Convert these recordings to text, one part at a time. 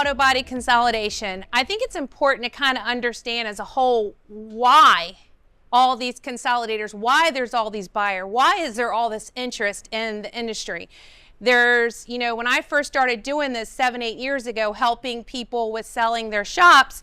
auto body consolidation, I think it's important to kind of understand as a whole why all these consolidators, why there's all these buyers, why is there all this interest in the industry. There's, when I first started doing this 7-8 years ago, helping people with selling their shops,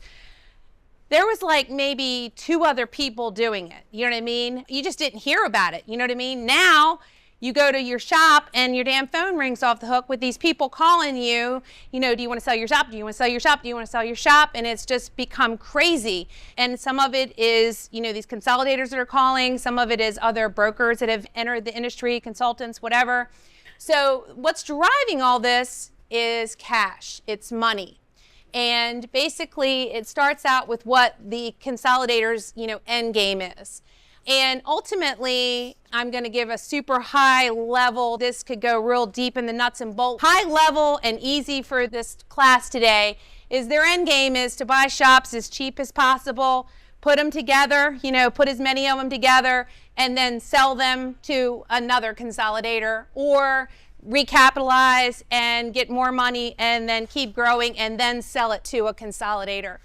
there was like maybe 2 other people doing it. You know what I mean? You just didn't hear about it. You know what I mean? Now you go to your shop and your damn phone rings off the hook with these people calling you, do you want to sell your shop? Do you want to sell your shop? Do you want to sell your shop? And it's just become crazy. And some of it is, these consolidators that are calling. Some of it is other brokers that have entered the industry, consultants, whatever. So what's driving all this is cash. It's money. And basically it starts out with what the consolidators, end game is. And ultimately, I'm going to give a super high level. This could go real deep in the nuts and bolts. High level and easy for this class today is their end game is to buy shops as cheap as possible, put them together, put as many of them together, and then sell them to another consolidator or recapitalize and get more money and then keep growing and then sell it to a consolidator.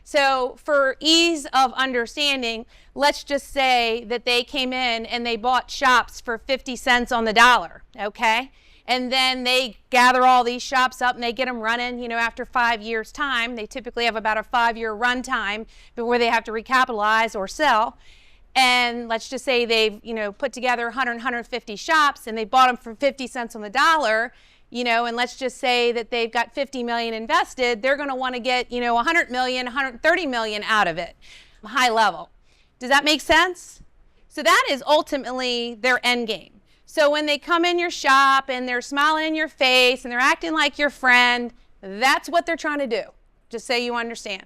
So for ease of understanding, let's just say that they came in and they bought shops for 50 cents on the dollar, okay? And then they gather all these shops up and they get them running, after 5 years' time. They typically have about a 5-year run time before they have to recapitalize or sell. And let's just say they've, put together 100, 150 shops and they bought them for 50 cents on the dollar. And let's just say that they've got 50 million invested, they're going to want to get, 100 million, 130 million out of it, high level. Does that make sense? So that is ultimately their end game. So when they come in your shop and they're smiling in your face and they're acting like your friend, that's what they're trying to do, just so you understand.